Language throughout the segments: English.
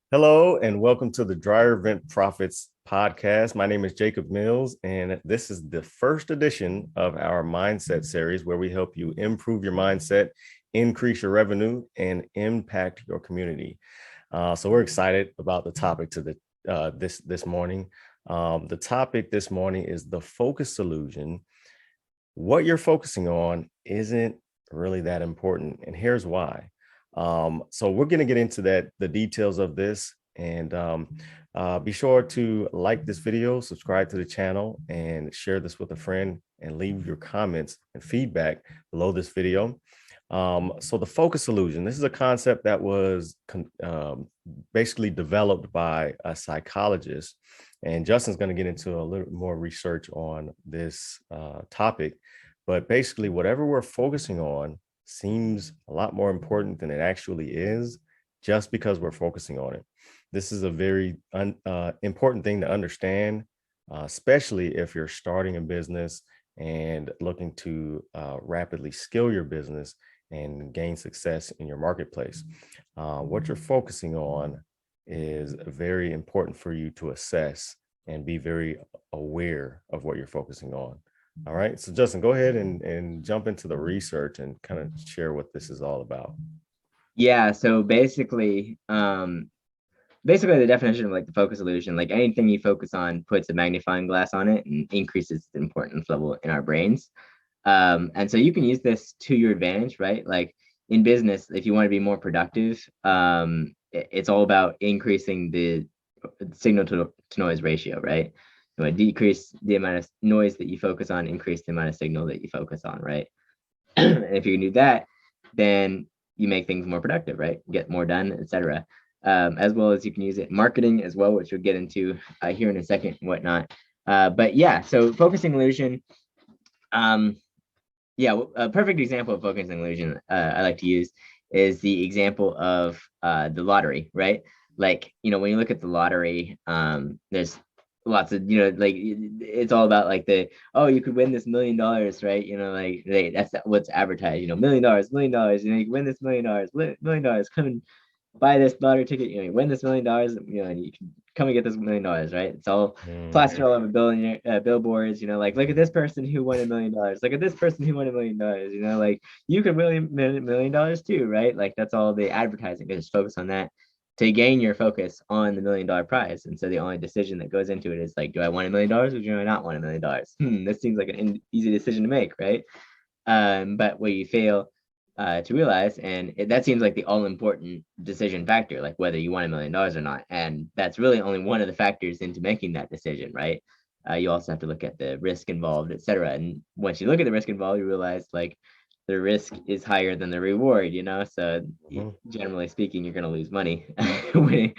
Hello, and welcome to the Dryer Vent Profits podcast. My name is Jacob Mills, and this is the first edition of our mindset series where we help you improve your mindset, increase your revenue, and impact your community. So we're excited about the topic to this morning. The topic this morning is the focus illusion. What you're focusing on isn't really that important, and here's why. So we're going to get into the details of this, and be sure to like this video, subscribe to the channel, and share this with a friend, and leave your comments and feedback below this video. So the focus illusion, this is a concept that was basically developed by a psychologist, and Justin's going to get into a little more research on this topic. But basically, whatever we're focusing on seems a lot more important than it actually is, just because we're focusing on it. This is a very important thing to understand, especially if you're starting a business and looking to rapidly scale your business and gain success in your marketplace. What you're focusing on is very important for you to assess and be very aware of what you're focusing on. All right. So Justin, go ahead and jump into the research and kind of share what this is all about. Yeah, so basically the definition of like the focus illusion, like anything you focus on puts a magnifying glass on it and increases the importance level in our brains. And so you can use this to your advantage, right? Like in business, if you want to be more productive, it's all about increasing the signal to noise ratio, right? You want to decrease the amount of noise that you focus on, increase the amount of signal that you focus on, right? And if you can do that, then you make things more productive, right? Get more done, etc. As well as you can use it in marketing as well, which we'll get into here in a second and whatnot. But yeah, so focusing illusion. Yeah, a perfect example of focusing illusion I like to use is the example of the lottery, right? Like, when you look at the lottery, there's lots of, like it's all about like oh, you could win this $1 million, right? Like that's what's advertised, $1 million, $1 million, you can win this $1 million, $1 million, come and buy this lottery ticket, you win this $1 million, and you can come and get this $1 million, right? It's all plastered all over billboards, like look at this person who won $1 million, look at this person who won $1 million, like you could win $1 million too, right? Like that's all the advertising. Just focus on that to gain your focus on the $1 million prize. And so the only decision that goes into it is like, do I want $1 million or do I not want $1 million? This seems like an easy decision to make, right? But what you fail to realize, and that seems like the all-important decision factor, like whether you want $1 million or not. And that's really only one of the factors into making that decision, right? You also have to look at the risk involved, etc. And once you look at the risk involved, you realize like the risk is higher than the reward, So generally speaking, you're going to lose money when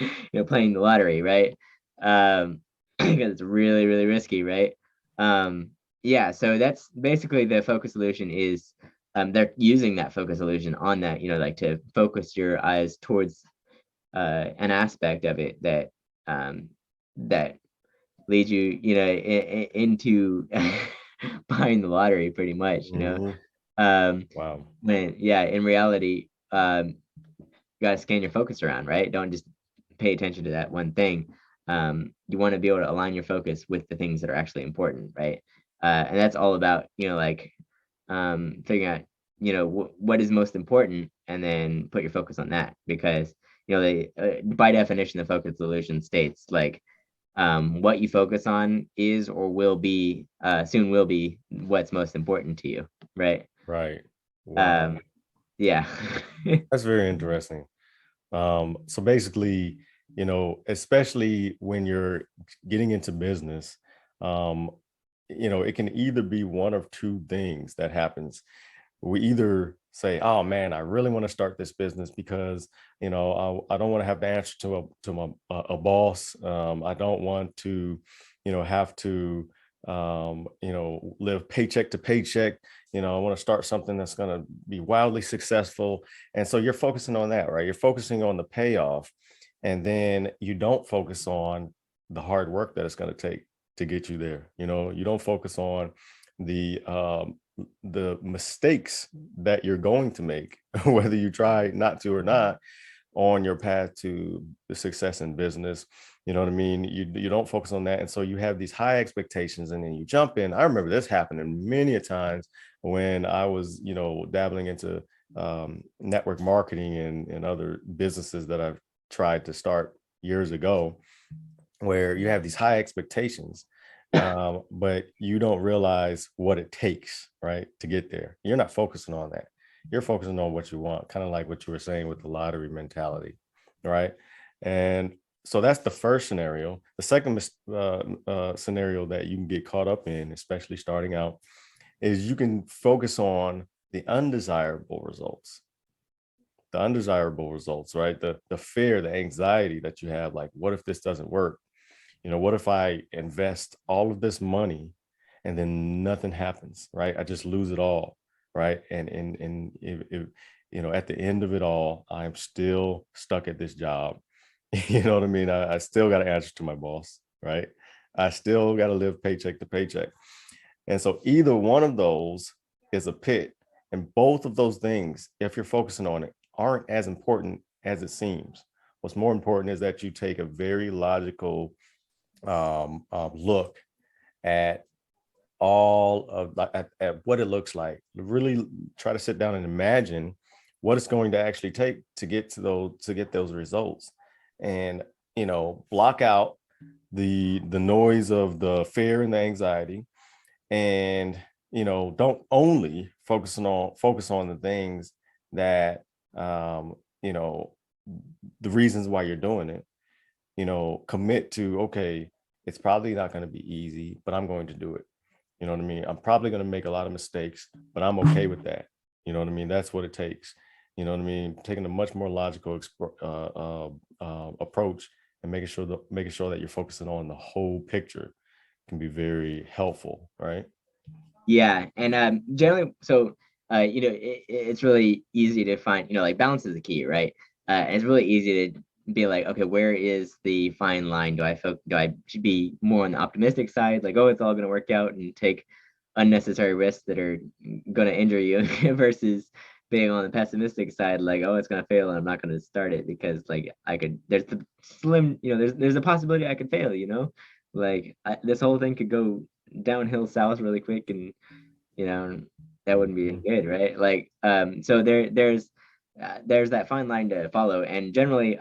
playing the lottery, right? Because it's really, really risky, right? Yeah, so that's basically the focus illusion is they're using that focus illusion on that, like to focus your eyes towards an aspect of it that leads you, into buying the lottery pretty much, Wow. when in reality, you got to scan your focus around, right? Don't just pay attention to that one thing. You want to be able to align your focus with the things that are actually important, right? And that's all about, like figuring out, what is most important, and then put your focus on that, because they by definition the focus illusion states like what you focus on is or will be soon will be what's most important to you, right? Right. Wow. um yeah. That's very interesting. So basically, especially when you're getting into business, um, it can either be one of two things that happens. We either say, "Oh man, I really want to start this business because I don't want to have to answer to a boss. I don't want to, have to live paycheck to paycheck. I want to start something that's going to be wildly successful." And so you're focusing on that, right? You're focusing on the payoff, and then you don't focus on the hard work that it's going to take to get you there. You don't focus on the mistakes that you're going to make, whether you try not to or not, on your path to the success in business. You know what I mean? You don't focus on that. And so you have these high expectations and then you jump in. I remember this happening many a times when I was, dabbling into network marketing and other businesses that I've tried to start years ago, where you have these high expectations, but you don't realize what it takes, right, to get there. You're not focusing on that. You're focusing on what you want, kind of like what you were saying with the lottery mentality, right? And so that's the first scenario. The second scenario that you can get caught up in, especially starting out, is you can focus on the undesirable results. The undesirable results, right? The fear, the anxiety that you have, like, what if this doesn't work? What if I invest all of this money and then nothing happens, right? I just lose it all, right? And if, at the end of it all, I'm still stuck at this job. You know what I mean? I still got to answer to my boss, right? I still got to live paycheck to paycheck. And so either one of those is a pit. And both of those things, if you're focusing on it, aren't as important as it seems. What's more important is that you take a very logical look at all of at what it looks like. Really try to sit down and imagine what it's going to actually take to get those results, and block out the noise of the fear and the anxiety, and don't only focus on the things that the reasons why you're doing it. Commit to, okay, it's probably not going to be easy, but I'm going to do it. You know what I mean? I'm probably going to make a lot of mistakes, but I'm okay with that. You know what I mean? That's what it takes. You know what I mean? Taking a much more logical approach and making sure that you're focusing on the whole picture can be very helpful, right? Yeah, and generally, so it's really easy to find, like balance is the key, right? And it's really easy to be like, okay, where is the fine line? Do I should be more on the optimistic side, like, oh, it's all going to work out, and take unnecessary risks that are going to injure you, versus being on the pessimistic side, like, oh, it's going to fail and I'm not going to start it because, like, there's the slim, there's a possibility I could fail, like this whole thing could go downhill south really quick, and that wouldn't be good, right? Like, so there's that fine line to follow, and generally,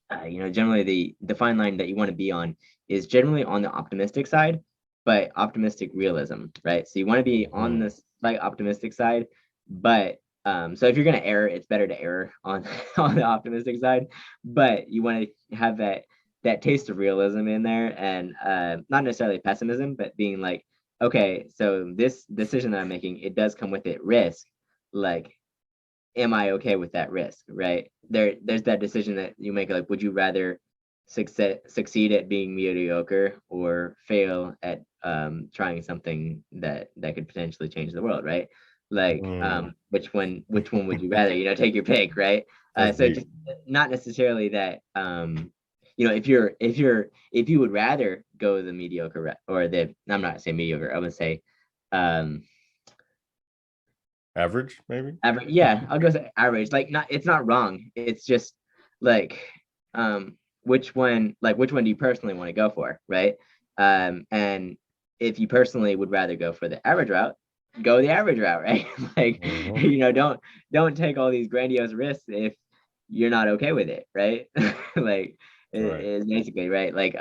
generally the fine line that you want to be on is generally on the optimistic side, but optimistic realism, right? So you want to be on the slight optimistic side, but so if you're going to err, it's better to err on on the optimistic side, but you want to have that taste of realism in there, and not necessarily pessimism, but being like, okay, so this decision that I'm making, it does come with it risk. Like, am I okay with that risk, right? There's that decision that you make, like, would you rather succeed at being mediocre or fail at trying something that could potentially change the world, right? Like, which one would you rather, take your pick, right? So just not necessarily that if you would rather go the mediocre or I'm not saying mediocre, I would say average, maybe. Average, yeah, I'll go say average. Like, it's not wrong. It's just like, which one do you personally want to go for, right? And if you personally would rather go for the average route, go the average route, right? Like, don't take all these grandiose risks if you're not okay with it, right? Like, is basically right. Like,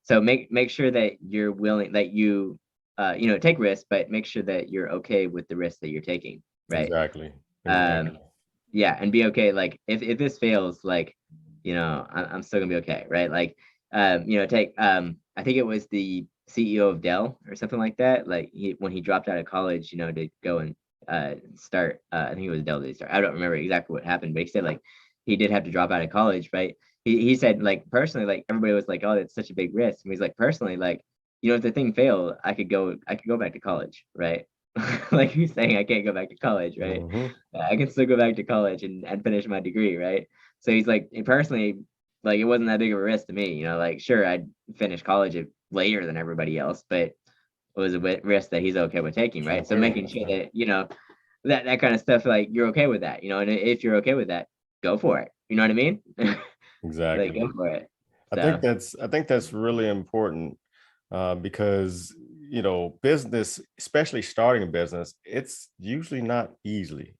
so make sure that you're willing, that you take risks, but make sure that you're okay with the risks that you're taking, right? Exactly. Yeah, and be okay. Like, if this fails, like, I'm still gonna be okay, right? Like, take I think it was the CEO of Dell or something like that. Like, when he dropped out of college, to go and start. I think it was Dell that he started. I don't remember exactly what happened, but he said, like, he did have to drop out of college, right? He said, like, personally, like, everybody was like, oh, that's such a big risk. And he's like, personally, like, if the thing failed, I could go back to college, right? Like, he's saying I can't go back to college, right? I can still go back to college and finish my degree, right? So he's like, personally, like, it wasn't that big of a risk to me, like, sure, I'd finish college later than everybody else, but it was a risk that he's okay with taking, right? So making sure that, that kind of stuff, like, you're okay with that, and if you're okay with that, go for it. You know what I mean? Like, go Exactly. for it. I So think that's really important because business, especially starting a business, it's usually not easy,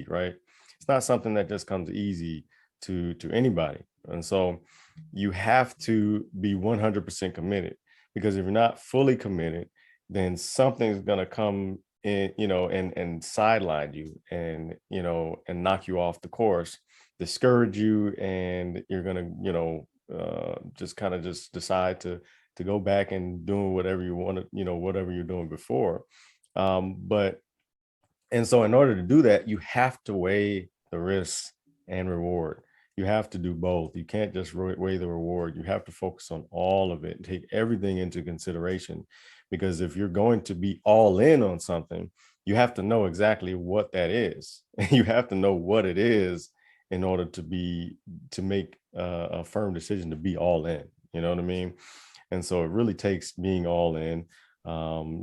right? It's not something that just comes easy to anybody, and so you have to be 100% committed, because if you're not fully committed, then something's gonna come in, and sideline you, and knock you off the course, discourage you, and you're gonna, just kind of just decide to go back and doing whatever you want to, whatever you're doing before. But and so in order to do that, you have to weigh the risks and reward. You have to do both. You can't just weigh the reward. You have to focus on all of it and take everything into consideration. Because if you're going to be all in on something, you have to know exactly what that is. You have to know what it is in order to make a firm decision to be all in. You know what I mean? And so it really takes being all in.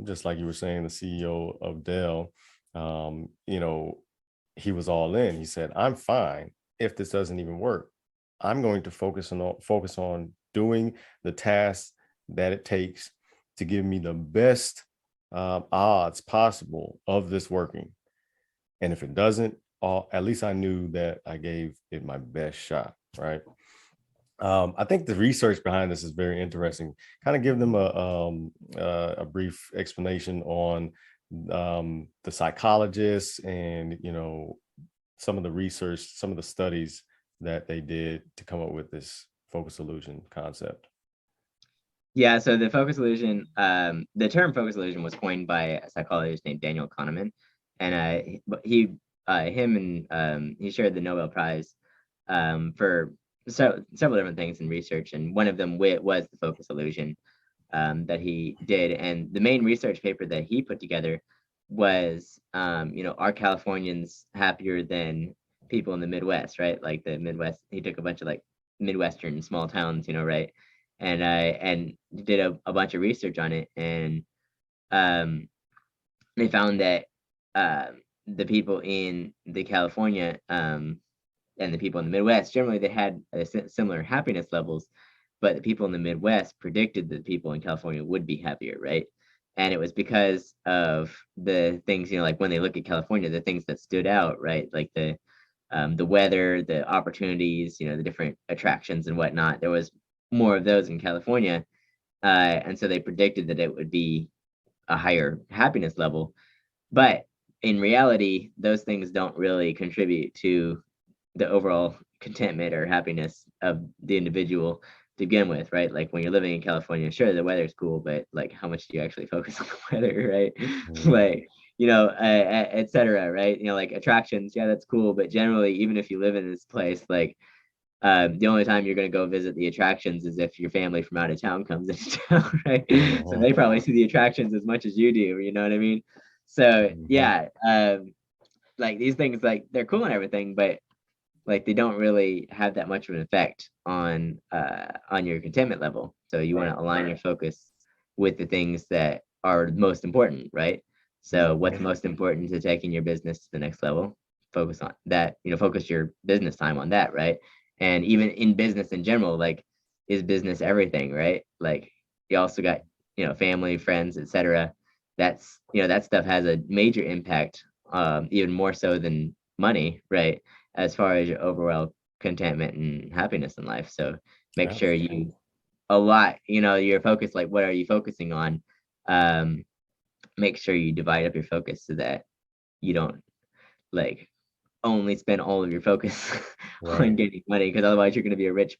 Just like you were saying, the CEO of Dell, um, you know, he was all in. He said, "I'm fine if this doesn't even work. I'm going to focus on doing the tasks that it takes to give me the best odds possible of this working. And if it doesn't, at least I knew that I gave it my best shot." Right. I think the research behind this is very interesting. Kind of give them a brief explanation on the psychologists, and some of the research, some of the studies that they did to come up with this focus illusion concept. yeah, so the focus illusion, the term focus illusion was coined by a psychologist named Daniel Kahneman, and him and he shared the Nobel Prize for several different things in research, and one of them was the focus illusion that he did. And the main research paper that he put together was, are Californians happier than people in the Midwest, right? Like the Midwest, he took a bunch of like Midwestern small towns, right? And did a bunch of research on it, and um, they found that the people in the California and the people in the Midwest, generally they had similar happiness levels, but the people in the Midwest predicted that the people in California would be happier, right? And it was because of the things, like when they look at California, the things that stood out, right? Like the weather, the opportunities, the different attractions and whatnot. There was more of those in California, and so they predicted that it would be a higher happiness level. But in reality, those things don't really contribute to the overall contentment or happiness of the individual to begin with, right? Like when you're living in California, sure, the weather's cool, but like how much do you actually focus on the weather, right? Mhm. Like, et cetera, right? Like attractions, yeah, that's cool, but generally, even if you live in this place, like the only time you're going to go visit the attractions is if your family from out of town comes into town, right? So Mhm. they probably see the attractions as much as you do, you know what I mean? So Mhm. yeah, like these things, like they're cool and everything, but like they don't really have that much of an effect on your contentment level. So you want Right. to align your focus with the things that are most important, right? So what's Mhm. most important to taking your business to the next level? Focus on that, focus your business time on that, right? And even in business in general, like is business everything, right? Like you also got, family, friends, etc. That stuff has a major impact, even more so than money, right? As far as your overall contentment and happiness in life. So make sure Absolutely. you a lot, your focus, like what are you focusing on? Um, Make sure you divide up your focus so that you don't like only spend all of your focus on Right. getting money, because otherwise you're going to be a rich,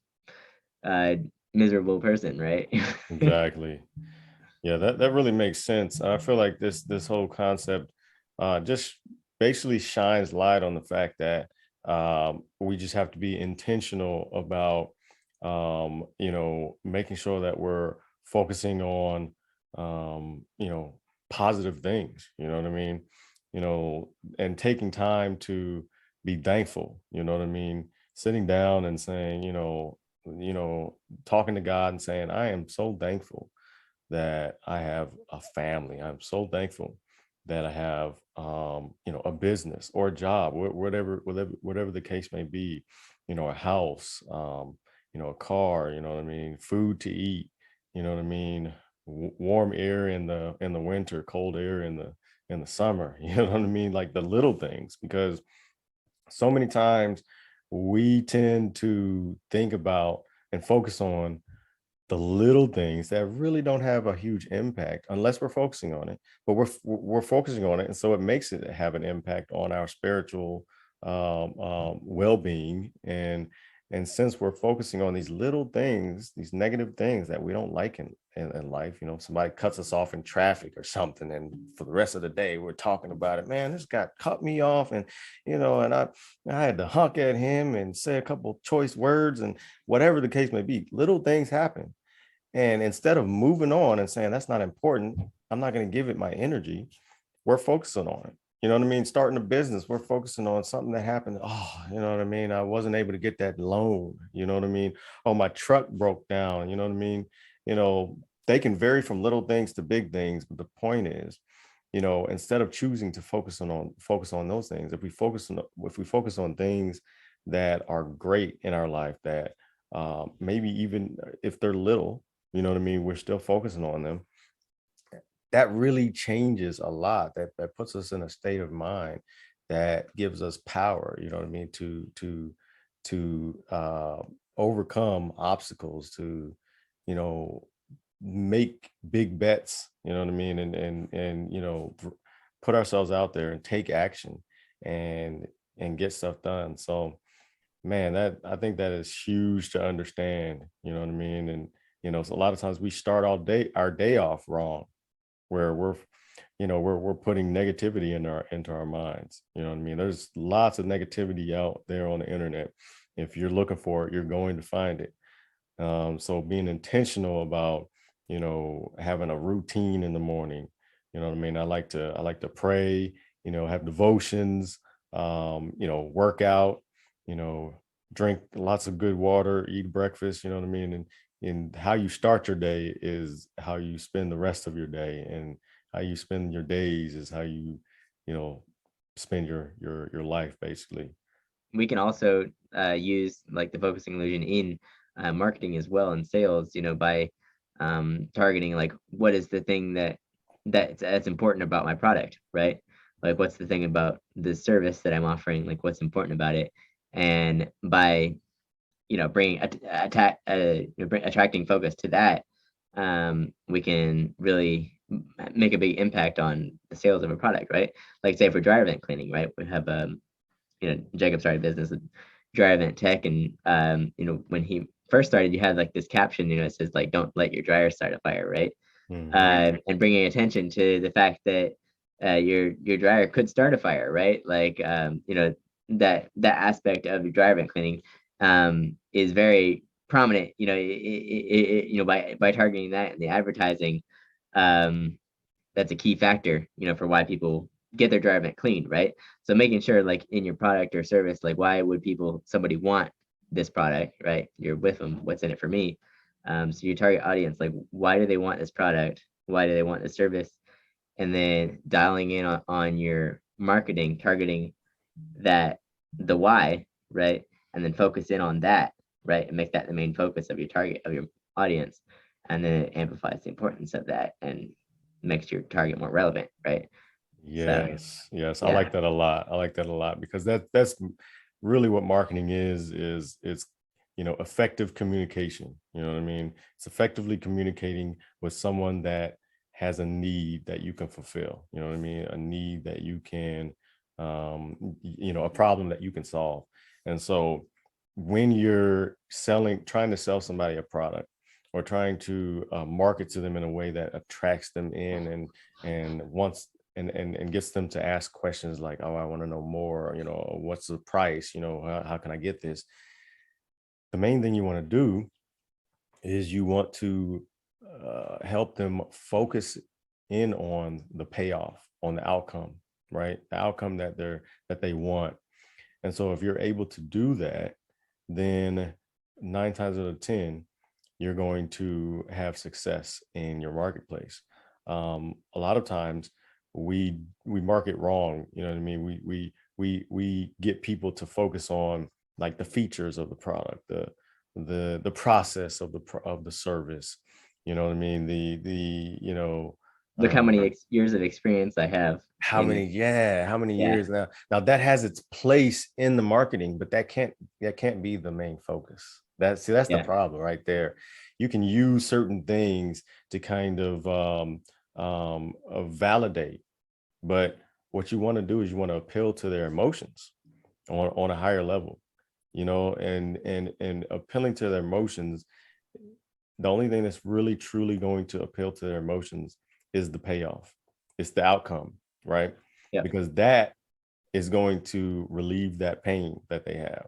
uh, miserable person, right? Exactly. Yeah, that really makes sense. I feel like this whole concept just basically shines light on the fact that we just have to be intentional about making sure that we're focusing on positive things. You know what I mean? And taking time to be thankful. You know what I mean? Sitting down and saying, talking to God and saying, "I am so thankful that I have a family. I'm so thankful that I have, a business or a job, whatever the case may be." a house, a car, what I mean, food to eat, what I mean, warm air in the winter, cold air in the summer, you know what I mean, like the little things, because so many times we tend to think about and focus on the little things that really don't have a huge impact unless we're focusing on it, but we're focusing on it, and so it makes it have an impact on our spiritual well-being. And since we're focusing on these little things, these negative things that we don't like in life, somebody cuts us off in traffic or something, and for the rest of the day we're talking about it. Man, this guy cut me off, and I had to honk at him and say a couple choice words, and whatever the case may be, little things happen. And instead of moving on and saying that's not important, I'm not going to give it my energy, we're focusing on it. You know what I mean? Starting a business, we're focusing on something that happened. Oh, you know what I mean? I wasn't able to get that loan. You know what I mean? Oh, my truck broke down. You know what I mean? You know, they can vary from little things to big things, but the point is, instead of choosing to focus on those things, if we focus on things that are great in our life, that maybe even if they're little, you know what I mean, we're still focusing on them. That really changes a lot. That puts us in a state of mind that gives us power, you know what I mean, to overcome obstacles, to you know make big bets, you know what I mean, and put ourselves out there and take action and get stuff done. So man, that I think that is huge to understand, you know what I mean? And so a lot of times we start our day off wrong, where we're putting negativity into our minds. You know what I mean? There's lots of negativity out there on the internet. If you're looking for it, you're going to find it. So being intentional about, having a routine in the morning, you know what I mean? I like to pray, have devotions, work out, you know, drink lots of good water, eat breakfast, you know what I mean? And how you start your day is how you spend the rest of your day, and how you spend your days is how you know, spend your life basically. We can also use like the focusing illusion in marketing as well, and sales, by targeting like what is the thing that's important about my product, right? Like what's the thing about the service that I'm offering, like what's important about it. And by bringing attracting focus to that, we can really make a big impact on the sales of a product, right? Like say for dryer vent cleaning, right? We have Jacob started a business with dryer vent tech, and when he first started, you had like this caption, it says like, "Don't let your dryer start a fire," right? Mhm. And bringing attention to the fact that your dryer could start a fire, right? Like that aspect of your dryer vent cleaning is very prominent. By targeting that in the advertising, um, that's a key factor, for why people get their dryer vent cleaned, right? So making sure, like in your product or service, like why would somebody want this product, right? You're with them. What's in it for me? So your target audience, like why do they want this product? Why do they want this service? And then dialing in on your marketing, targeting that the why, right? And then focus in on that, right? And make that the main focus of your target of your audience. And then it amplifies the importance of that and makes your target more relevant, right? So Yes, yes, I yeah, like that a lot. I like that a lot, because that's really what marketing is it's effective communication. You know what I mean? It's effectively communicating with someone that has a need that you can fulfill. You know what I mean? A need that you can, a problem that you can solve. And so when you're trying to sell somebody a product, or trying to market to them in a way that attracts them in, and wants and gets them to ask questions like, oh, I want to know more, what's the price, how can I get this? The main thing you want to do is you want to help them focus in on the payoff, on the outcome, right? The outcome that they want. And so if you're able to do that, then 9 times out of 10, you're going to have success in your marketplace. A lot of times we market wrong. You know what I mean? We get people to focus on like the features of the product, the process of the service. You know what I mean? Look how Um, many years of experience I have in. how many Yeah, years now? Now that has its place in the marketing, but that can't be the main focus. That's the yeah, problem right there. You can use certain things to kind of validate, but what you want to do is you want to appeal to their emotions on a higher level, you know, and appealing to their emotions. The only thing that's really truly going to appeal to their emotions is the payoff. It's the outcome, right? yeah, Because that is going to relieve that pain that they have.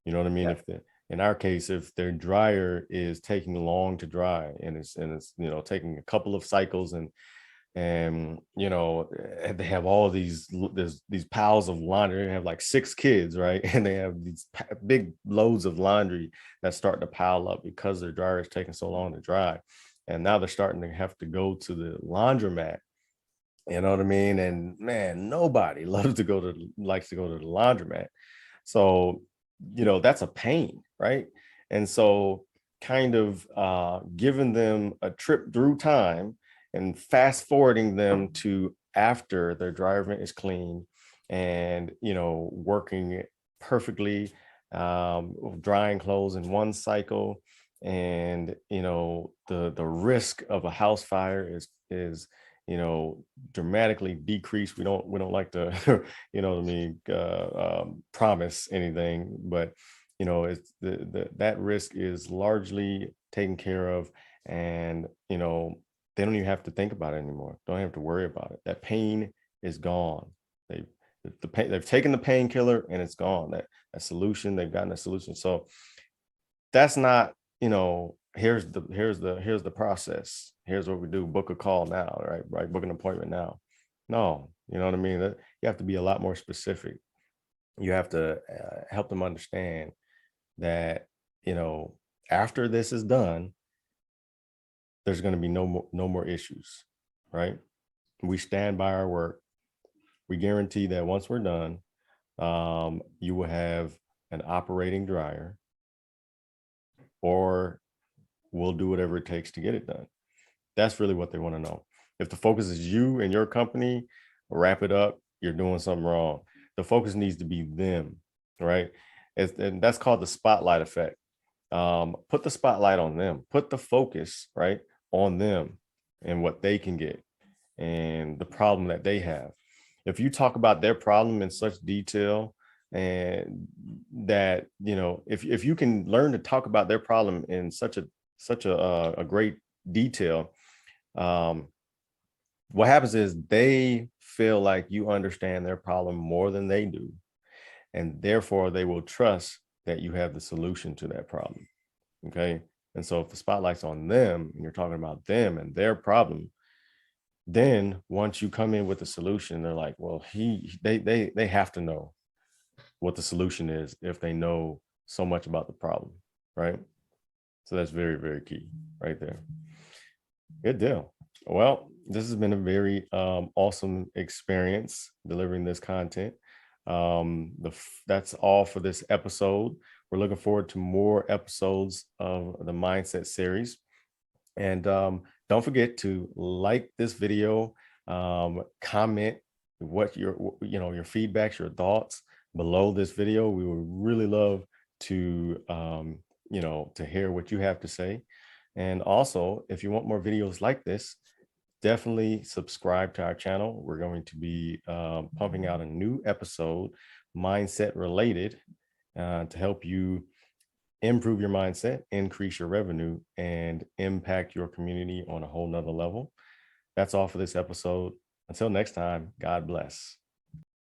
You know what I mean? yeah. If the In our case, if their dryer is taking long to dry and it's taking a couple of cycles and they have all these piles of laundry. They have like 6 kids, right? And they have these big loads of laundry that start to pile up because their dryer is taking so long to dry, and now they're starting to have to go to the laundromat. You know what I mean? And man, nobody likes to go to the laundromat. So, that's a pain, right? And so kind of giving them a trip through time and fast forwarding them to after their dryer vent is clean and, working perfectly, drying clothes in one cycle. And, the risk of a house fire is dramatically decreased. We don't like to promise anything, but it's that risk is largely taken care of. And they don't even have to think about it anymore. Don't have to worry about it. That pain is gone. they they've taken the painkiller and it's gone. That solution, they've gotten a solution. So that's not, here's the process. Here's what we do. Book a call now, right? Book an appointment now. No, you know what I mean? You have to be a lot more specific. You have to help them understand that, after this is done, there's going to be no more issues, right? We stand by our work. We guarantee that once we're done, you will have an operating dryer, or we'll do whatever it takes to get it done. That's really what they want to know. If the focus is you and your company, wrap it up, you're doing something wrong. The focus needs to be them, right? And that's called the spotlight effect. Put the spotlight on them, put the focus, right, on them and what they can get and the problem that they have. If you talk about their problem in such detail, and that, if you can learn to talk about their problem in such a great detail, um, what happens is they feel like you understand their problem more than they do, and therefore they will trust that you have the solution to that problem. Okay. And so if the spotlight's on them and you're talking about them and their problem, then once you come in with a solution, they're like, well, they have to know what the solution is if they know so much about the problem, right? So that's very, very key right there. Good deal. Well, this has been a very awesome experience delivering this content. That's all for this episode. We're looking forward to more episodes of the Mindset series. And don't forget to like this video, comment what your feedbacks, your thoughts below this video. We would really love to to hear what you have to say. And also, if you want more videos like this, definitely subscribe to our channel. We're going to be pumping out a new episode, mindset related, to help you improve your mindset, increase your revenue, and impact your community on a whole nother level. That's all for this episode. Until next time, God bless.